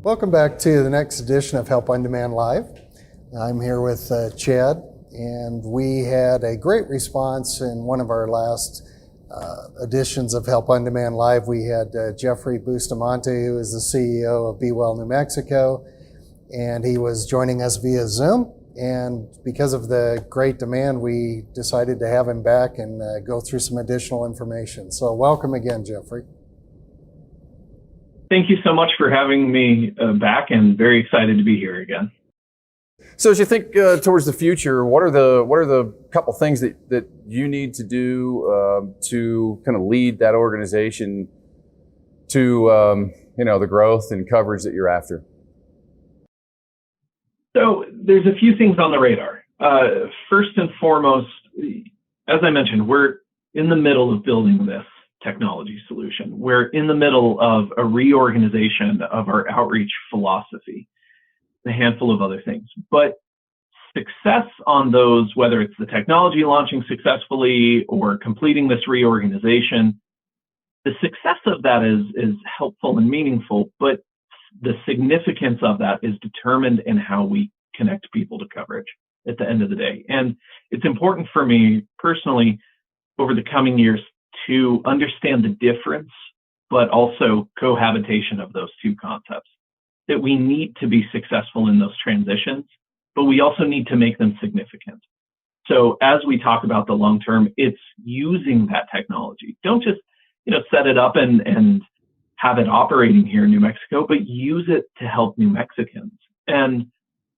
Welcome back to the next edition of Help on Demand Live. I'm here with Chad, and we had a great response in one of our last editions of Help on Demand Live. We had Jeffery Bustamante, who is the CEO of BeWellNM, New Mexico, and he was joining us via Zoom. And because of the great demand, we decided to have him back and go through some additional information. So welcome again, Jeffery. Thank you so much for having me back, and very excited to be here again. So as you think towards the future, what are the couple things that you need to do to kind of lead that organization to the growth and coverage that you're after? So there's a few things on the radar. First and foremost, as I mentioned, we're in the middle of building this technology solution. We're in the middle of a reorganization of our outreach philosophy, a handful of other things. But success on those, whether it's the technology launching successfully or completing this reorganization, the success of that is helpful and meaningful, but the significance of that is determined in how we connect people to coverage at the end of the day. And it's important for me personally over the coming years to understand the difference, but also cohabitation of those two concepts. That we need to be successful in those transitions, but we also need to make them significant. So as we talk about the long term, it's using that technology. Don't just set it up and have it operating here in New Mexico, but use it to help New Mexicans. And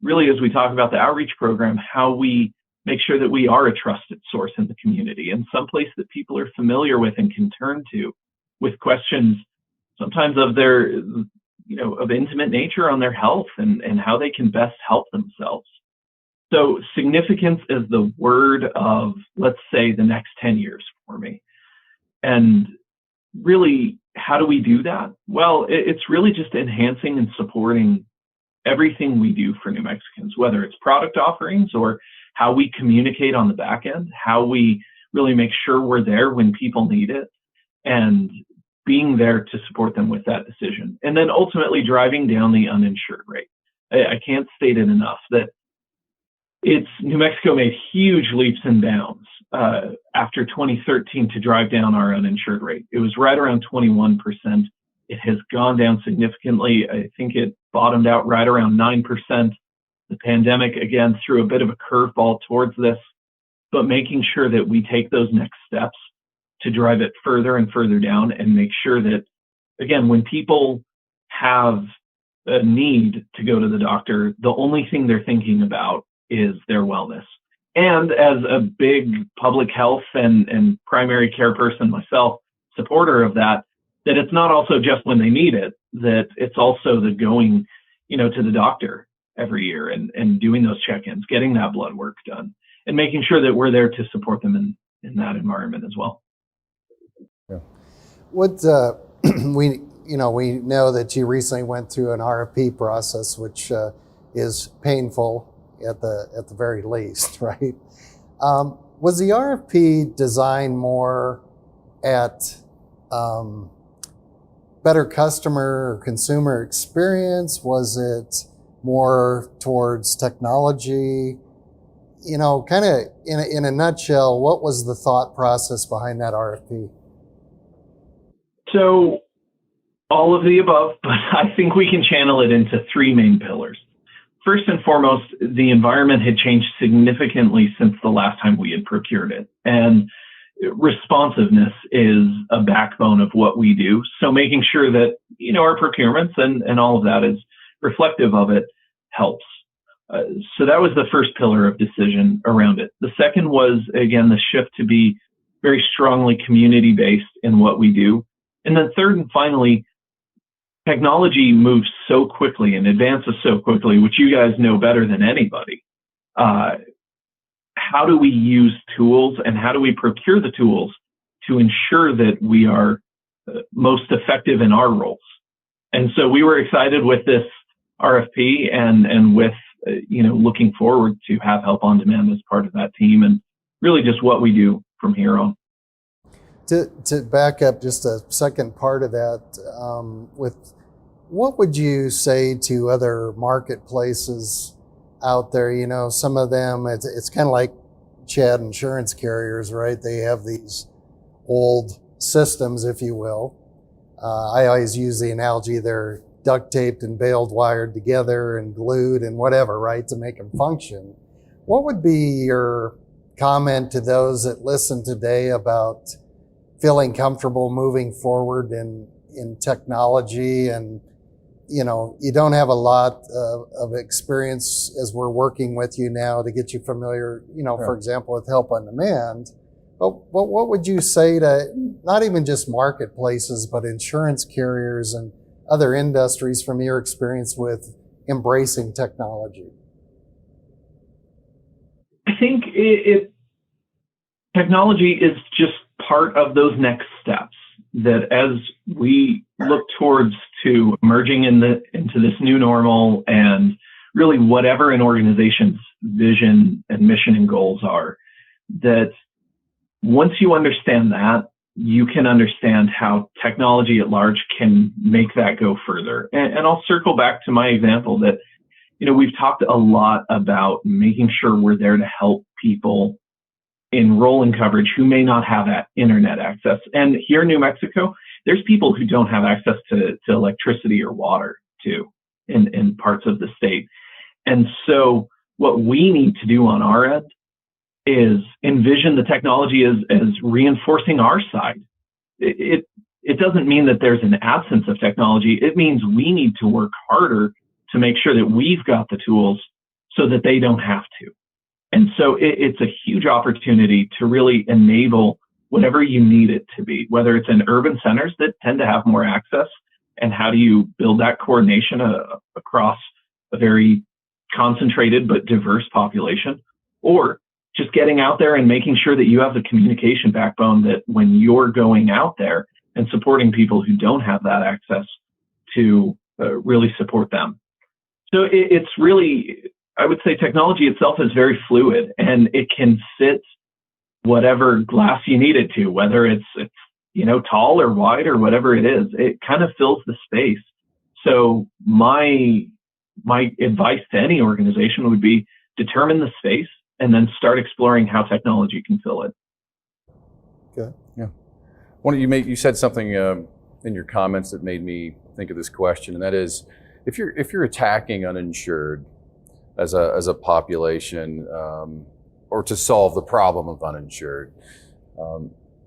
really, as we talk about the outreach program, how we make sure that we are a trusted source in the community and someplace that people are familiar with and can turn to with questions, sometimes of their, of intimate nature on their health and how they can best help themselves. So significance is the word of, let's say, the next 10 years for me. And really, how do we do that? Well, it's really just enhancing and supporting everything we do for New Mexicans, whether it's product offerings or how we communicate on the back end, how we really make sure we're there when people need it, and being there to support them with that decision. And then ultimately driving down the uninsured rate. I can't state it enough that New Mexico made huge leaps and bounds after 2013 to drive down our uninsured rate. It was right around 21%. It has gone down significantly. I think it bottomed out right around 9%. The pandemic, again, threw a bit of a curveball towards this, but making sure that we take those next steps to drive it further and further down and make sure that, again, when people have a need to go to the doctor, the only thing they're thinking about is their wellness. And as a big public health and primary care person myself, supporter of that it's not also just when they need it, that it's also the going, to the doctor every year and doing those check-ins, getting that blood work done, and making sure that we're there to support them in that environment as well. Yeah. What we know that you recently went through an RFP process, which is painful at the very least, right? Was the RFP designed more at better customer or consumer experience? Was it more towards technology? Kind of in a nutshell, what was the thought process behind that RFP? So all of the above, but I think we can channel it into three main pillars. First and foremost, the environment had changed significantly since the last time we had procured it. And responsiveness is a backbone of what we do. So making sure that, our procurements and all of that is reflective of it helps. So that was the first pillar of decision around it. The second was, again, the shift to be very strongly community-based in what we do. And then third and finally, technology moves so quickly and advances so quickly, which you guys know better than anybody. How do we use tools and how do we procure the tools to ensure that we are most effective in our roles? And so we were excited with this RFP and with, looking forward to have Help on Demand as part of that team and really just what we do from here on. To back up just a second part of that, with What would you say to other marketplaces out there? You know, some of them, it's kind of like Chad insurance carriers, right? They have these old systems, if you will. I always use the analogy they're duct taped and baled wired together and glued and whatever, right, to make them function. What would be your comment to those that listen today about feeling comfortable moving forward in technology? And you know, you don't have a lot of experience as we're working with you now to get you familiar, you know, for example, with Help on Demand. But what would you say to not even just marketplaces, but insurance carriers and other industries from your experience with embracing technology? I think technology is just part of those next steps, that as we look towards to emerging into this new normal, and really whatever an organization's vision and mission and goals are, that once you understand that, you can understand how technology at large can make that go further. And I'll circle back to my example that, you know, we've talked a lot about making sure we're there to help people enroll in coverage who may not have that internet access. And here in New Mexico, there's people who don't have access to electricity or water too in parts of the state. And so what we need to do on our end is envision the technology as reinforcing our side. It doesn't mean that there's an absence of technology. It means we need to work harder to make sure that we've got the tools so that they don't have to. And so it's a huge opportunity to really enable whatever you need it to be, whether it's in urban centers that tend to have more access, and how do you build that coordination across a very concentrated but diverse population, or just getting out there and making sure that you have the communication backbone that when you're going out there and supporting people who don't have that access to really support them. So it's really, I would say technology itself is very fluid, and it can fit whatever glass you need it to, whether it's you know, tall or wide or whatever it is. It kind of fills the space. So my advice to any organization would be determine the space and then start exploring how technology can fill it. Okay. Yeah. You said something in your comments that made me think of this question, and that is, if you're attacking uninsured as a population, or to solve the problem of uninsured,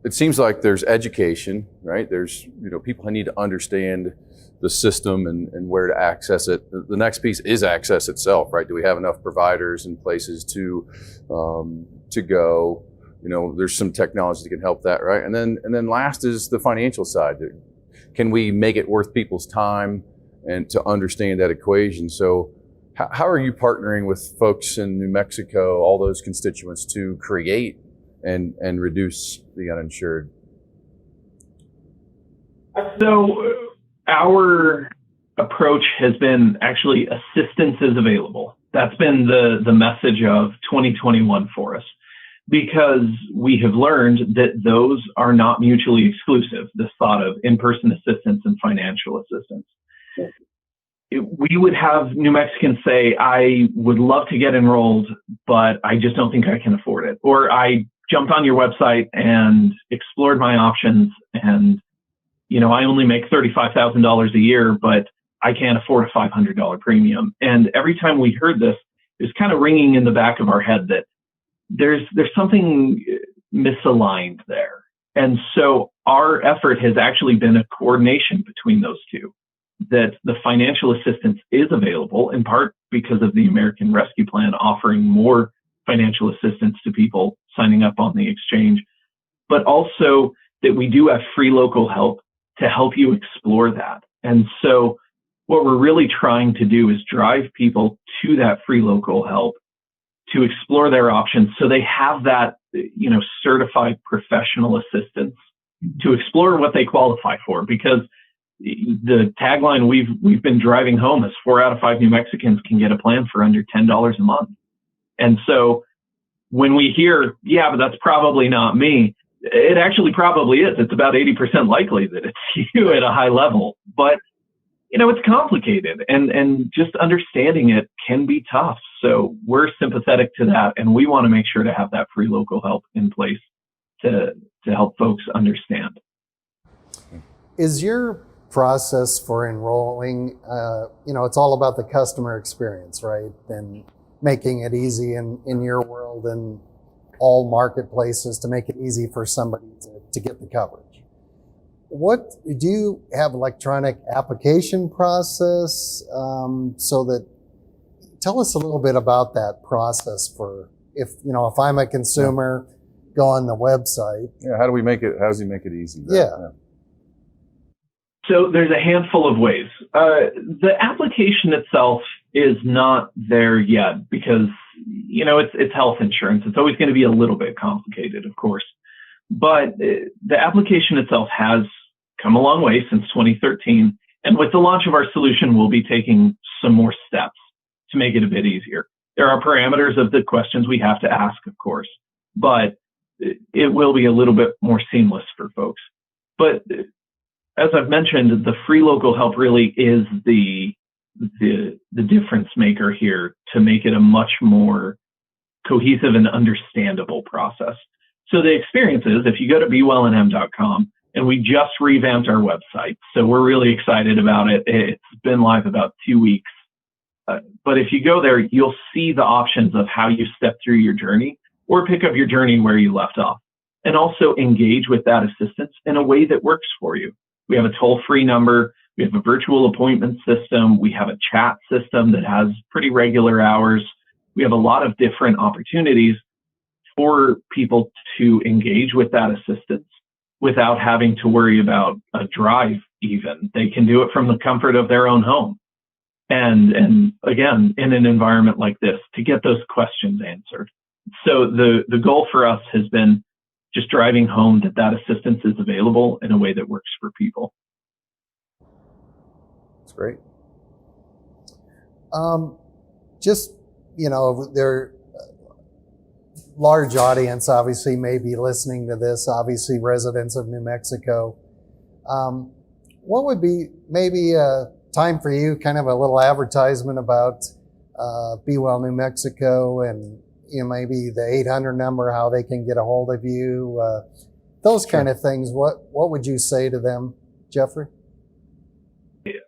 it seems like there's education, right? There's, you know, people need to understand the system and where to access it. The next piece is access itself, right? Do we have enough providers and places to go? You know, there's some technology that can help that, right? And then last is the financial side. Can we make it worth people's time and to understand that equation? So how are you partnering with folks in New Mexico, all those constituents, to create and reduce the uninsured? So our approach has been actually assistance is available. That's been the message of 2021 for us, because we have learned that those are not mutually exclusive, this thought of in-person assistance and financial assistance. We would have New Mexicans say, I would love to get enrolled, but I just don't think I can afford it. Or I jumped on your website and explored my options, and, you know, I only make $35,000 a year, but I can't afford a $500 premium. And every time we heard this, it was kind of ringing in the back of our head that there's something misaligned there. And so our effort has actually been a coordination between those two, that the financial assistance is available in part because of the American Rescue Plan offering more financial assistance to people signing up on the exchange, but also that we do have free local help to help you explore that. And so what we're really trying to do is drive people to that free local help to explore their options, so they have that, you know, certified professional assistance to explore what they qualify for. Because the tagline we've been driving home is 4 out of 5 New Mexicans can get a plan for under $10 a month. And so when we hear, yeah, but that's probably not me, it actually probably is. It's about 80% likely that it's you at a high level. But it's complicated, and just understanding it can be tough. So we're sympathetic to that, and we want to make sure to have that free local help in place to help folks understand. Is your process for enrolling, it's all about the customer experience, right? And making it easy in your world and all marketplaces to make it easy for somebody to get the coverage. What do you have electronic application process so that tell us a little bit about that process for if I'm a consumer, go on the website. Yeah, how does he make it easy? Right? Yeah. So there's a handful of ways. The application itself is not there yet because, it's health insurance. It's always going to be a little bit complicated, of course. But the application itself has come a long way since 2013. And with the launch of our solution, we'll be taking some more steps to make it a bit easier. There are parameters of the questions we have to ask, of course, but it will be a little bit more seamless for folks. But as I've mentioned, the free local help really is the difference maker here to make it a much more cohesive and understandable process. So the experience is, if you go to BeWellNM.com, and we just revamped our website, so we're really excited about it. It's been live about 2 weeks. But if you go there, you'll see the options of how you step through your journey or pick up your journey where you left off, and also engage with that assistance in a way that works for you. We have a toll-free number. We have a virtual appointment system. We have a chat system that has pretty regular hours. We have a lot of different opportunities for people to engage with that assistance without having to worry about a drive even. They can do it from the comfort of their own home. And again, in an environment like this, to get those questions answered. So the goal for us has been just driving home that assistance is available in a way that works for people. That's great. There large audience obviously may be listening to this, obviously residents of New Mexico. What would be maybe a time for you, kind of a little advertisement about Be Well New Mexico and maybe the 800 number, how they can get a hold of you, those kind of things. What would you say to them, Jeffrey?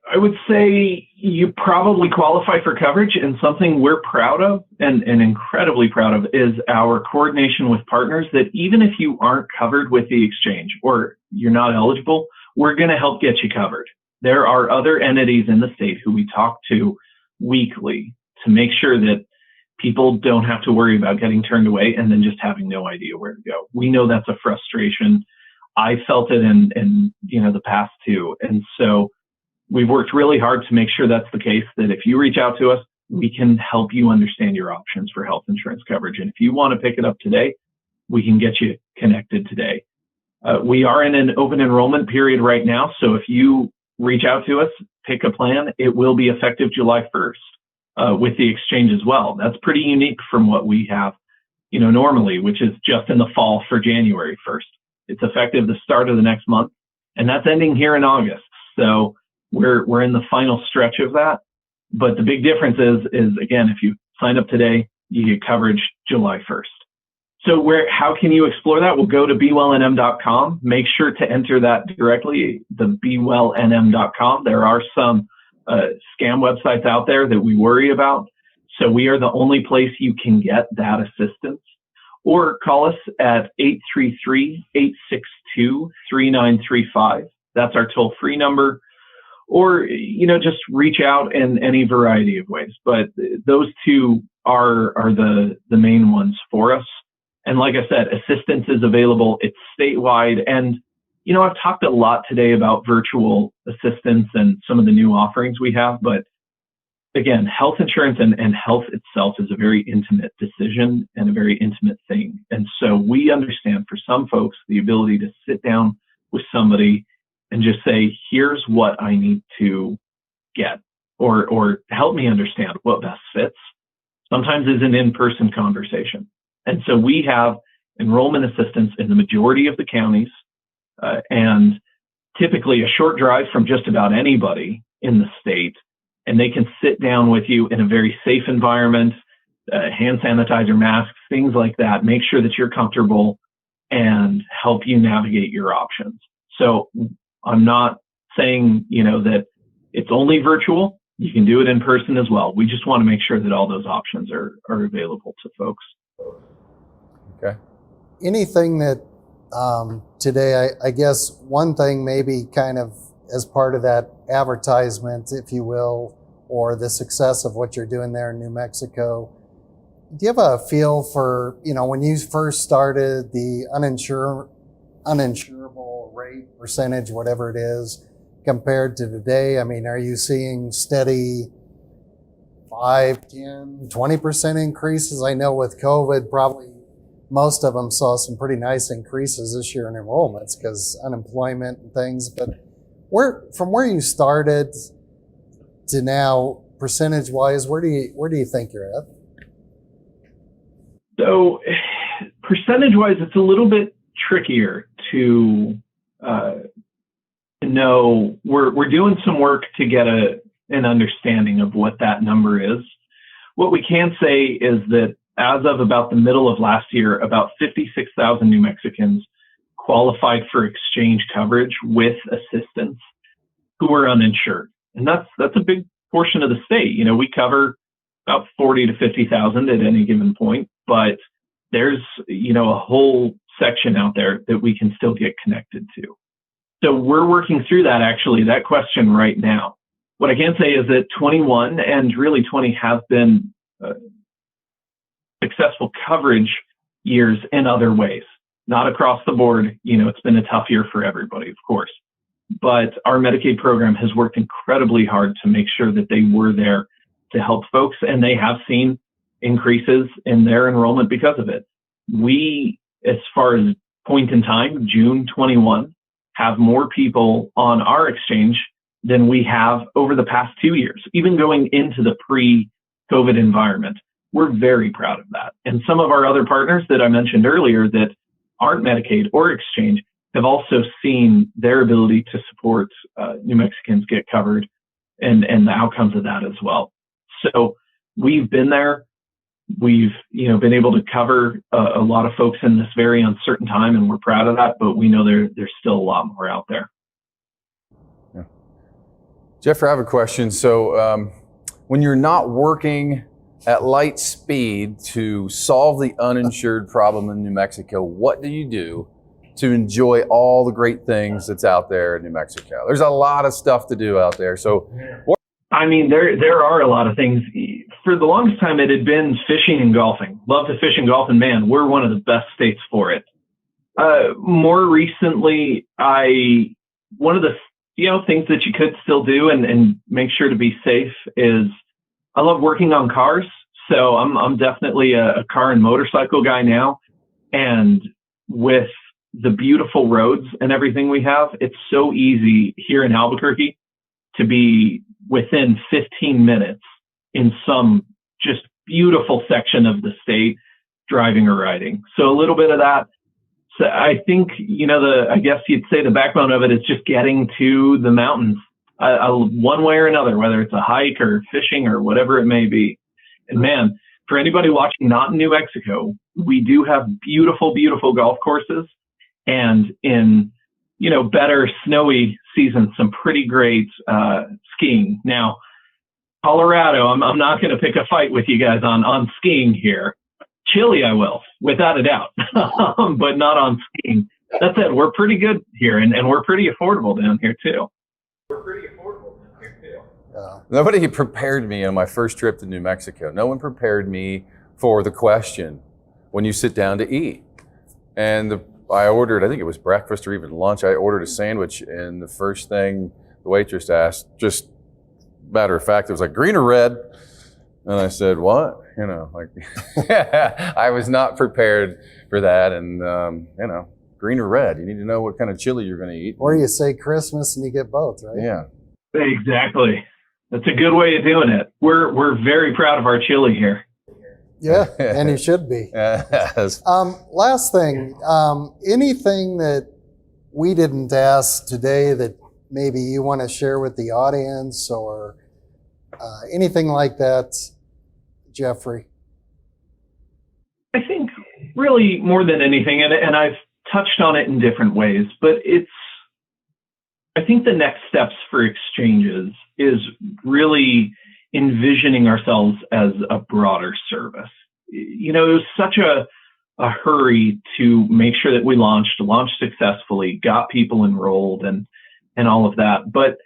I would say you probably qualify for coverage, and something we're proud of and incredibly proud of is our coordination with partners that even if you aren't covered with the exchange or you're not eligible, we're going to help get you covered. There are other entities in the state who we talk to weekly to make sure that people don't have to worry about getting turned away and then just having no idea where to go. We know that's a frustration. I felt it in the past too. And so we've worked really hard to make sure that's the case, that if you reach out to us, we can help you understand your options for health insurance coverage. And if you want to pick it up today, we can get you connected today. We are in an open enrollment period right now. So if you reach out to us, pick a plan, it will be effective July 1st with the exchange as well. That's pretty unique from what we have, normally, which is just in the fall for January 1st. It's effective the start of the next month, and that's ending here in August. So we're in the final stretch of that. But the big difference is again, if you sign up today, you get coverage July 1st. So how can you explore that? We'll go to BeWellNM.com. Make sure to enter that directly, the BeWellNM.com. There are some scam websites out there that we worry about. So we are the only place you can get that assistance. Or call us at 833-862-3935. That's our toll-free number. Or, just reach out in any variety of ways. But those two are the main ones for us. And like I said, assistance is available. It's statewide. And, I've talked a lot today about virtual assistance and some of the new offerings we have. But again, health insurance and health itself is a very intimate decision and a very intimate thing. And so we understand for some folks, the ability to sit down with somebody and just say, here's what I need to get, or help me understand what best fits, sometimes is an in-person conversation. And so we have enrollment assistance in the majority of the counties, and typically a short drive from just about anybody in the state, and they can sit down with you in a very safe environment, hand sanitizer, masks, things like that, make sure that you're comfortable and help you navigate your options. So I'm not saying, that it's only virtual. You can do it in person as well. We just want to make sure that all those options are available to folks. Okay. Anything that today, I guess one thing maybe kind of as part of that advertisement, if you will, or the success of what you're doing there in New Mexico, do you have a feel for, when you first started, the uninsurable rate percentage, whatever it is, compared to today? I mean, are you seeing steady 5, 10, 20% increases? I know with COVID, probably most of them saw some pretty nice increases this year in enrollments because unemployment and things. But from where you started to now, percentage-wise, where do you think you're at? So, percentage-wise, it's a little bit trickier to know. We're doing some work to get an understanding of what that number is. What we can say is that as of about the middle of last year, about 56,000 New Mexicans qualified for exchange coverage with assistance who were uninsured. And that's a big portion of the state. We cover about 40 to 50,000 at any given point, but there's, a whole section out there that we can still get connected to. So we're working through that question right now. What I can say is that 21 and really 20 have been successful coverage years in other ways, not across the board. It's been a tough year for everybody, of course, but our Medicaid program has worked incredibly hard to make sure that they were there to help folks, and they have seen increases in their enrollment because of it. We, as far as point in time, June 21, have more people on our exchange than we have over the past 2 years, even going into the pre-COVID environment. We're very proud of that. And some of our other partners that I mentioned earlier that aren't Medicaid or exchange have also seen their ability to support New Mexicans get covered and the outcomes of that as well. So we've been there. We've been able to cover a lot of folks in this very uncertain time, and we're proud of that. But we know there's still a lot more out there. Yeah. Jeffrey, I have a question. So when you're not working at light speed to solve the uninsured problem in New Mexico, what do you do to enjoy all the great things that's out there in New Mexico? There's a lot of stuff to do out there. So there are a lot of things. For the longest time, it had been fishing and golfing. Love to fish and golf, and man, we're one of the best states for it. More recently, one of the things that you could still do and make sure to be safe is I love working on cars. So I'm definitely a car and motorcycle guy now. And with the beautiful roads and everything we have, it's so easy here in Albuquerque to be within 15 minutes in some just beautiful section of the state driving or riding. So a little bit of that. So I think, I guess you'd say the backbone of it is just getting to the mountains one way or another, whether it's a hike or fishing or whatever it may be. And man, for anybody watching not in New Mexico, we do have beautiful, beautiful golf courses, and in, better snowy seasons, some pretty great skiing. Now, Colorado, I'm not going to pick a fight with you guys on skiing here. Chile, I will, without a doubt, but not on skiing. That said, we're pretty good here, and we're pretty affordable down here too. Nobody prepared me on my first trip to New Mexico. No one prepared me for the question when you sit down to eat. And I ordered, I think it was breakfast or even lunch, I ordered a sandwich, and the first thing the waitress asked, just matter of fact, it was like, green or red? And I said, what? I was not prepared for that. And, green or red, you need to know what kind of chili you're going to eat. Or you say Christmas and you get both, right? Yeah. Exactly. That's a good way of doing it. We're very proud of our chili here. Yeah, and you should be. Yes. Last thing, anything that we didn't ask today that maybe you want to share with the audience or anything like that, Jeffrey? I think really more than anything, and I've touched on it in different ways, but I think the next steps for exchanges is really envisioning ourselves as a broader service. It was such a hurry to make sure that we launched successfully, got people enrolled and all of that. But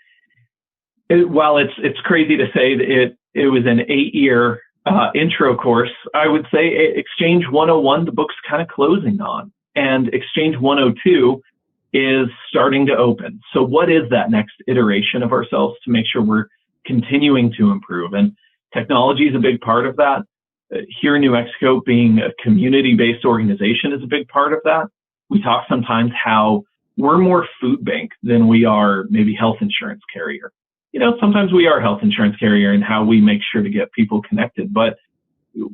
while it's crazy to say that it was an 8-year intro course, I would say Exchange 101, the book's kind of closing on, and Exchange 102 is starting to open. So what is that next iteration of ourselves to make sure we're continuing to improve? And technology is a big part of that. Here in New Mexico, being a community-based organization is a big part of that. We talk sometimes how we're more food bank than we are maybe health insurance carrier. Sometimes we are health insurance carrier in how we make sure to get people connected, but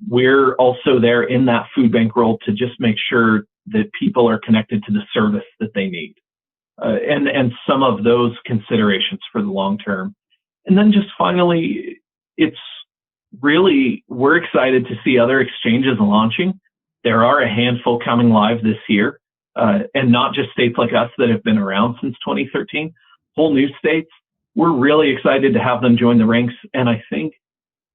we're also there in that food bank role to just make sure that people are connected to the service that they need. And some of those considerations for the long term. And then just finally, we're excited to see other exchanges launching. There are a handful coming live this year, and not just states like us that have been around since 2013, whole new states. We're really excited to have them join the ranks. And I think,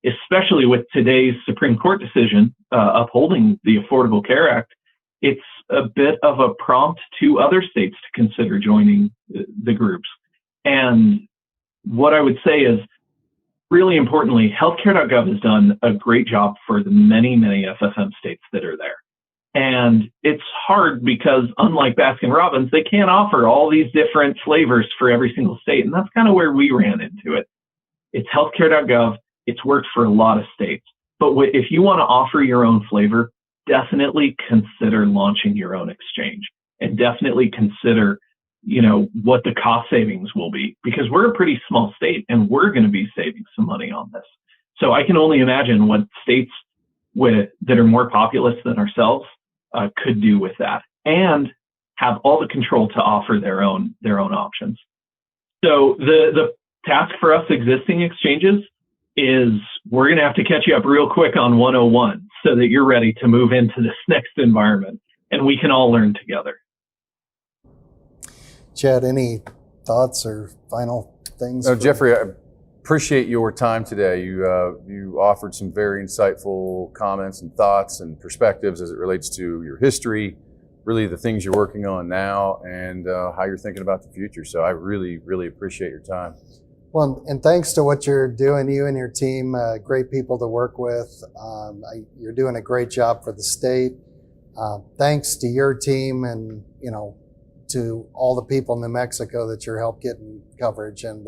especially with today's Supreme Court decision upholding the Affordable Care Act, it's a bit of a prompt to other states to consider joining the groups. And what I would say is, really importantly, healthcare.gov has done a great job for the many, many FFM states that are there. And it's hard because, unlike Baskin-Robbins, they can't offer all these different flavors for every single state. And that's kind of where we ran into it. It's healthcare.gov. It's worked for a lot of states. But if you want to offer your own flavor, definitely consider launching your own exchange, and definitely consider, what the cost savings will be, because we're a pretty small state and we're going to be saving some money on this. So I can only imagine what states that are more populous than ourselves could do with that, and have all the control to offer their own options. So the task for us existing exchanges is we're going to have to catch you up real quick on 101 so that you're ready to move into this next environment and we can all learn together. Chad, any thoughts or final things? No, Jeffrey, I appreciate your time today. You offered some very insightful comments and thoughts and perspectives as it relates to your history, really the things you're working on now, and how you're thinking about the future. So I really, really appreciate your time. Well, and thanks to what you're doing, you and your team, great people to work with. You're doing a great job for the state. Thanks to your team and, to all the people in New Mexico that you're help getting coverage, and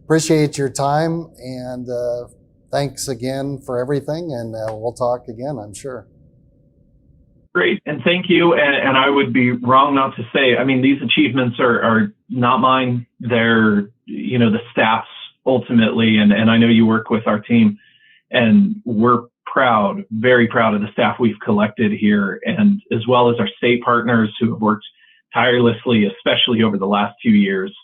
appreciate your time, and thanks again for everything, and we'll talk again, I'm sure. Great, and thank you. And I would be wrong not to say, these achievements are not mine. They're, the staff's ultimately, and I know you work with our team, and we're proud, very proud of the staff we've collected here, and as well as our state partners who have worked tirelessly, especially over the last 2 years.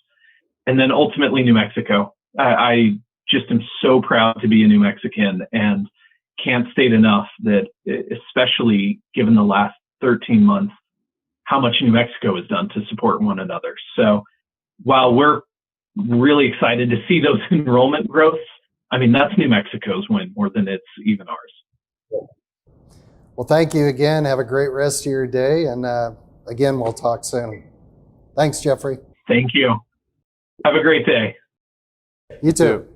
And then ultimately New Mexico. I just am so proud to be a New Mexican, and can't state enough that, especially given the last 13 months, how much New Mexico has done to support one another. So while we're really excited to see those enrollment growths, that's New Mexico's win more than it's even ours. Well, thank you again. Have a great rest of your day. And again, we'll talk soon. Thanks, Jeffrey. Thank you. Have a great day. You too.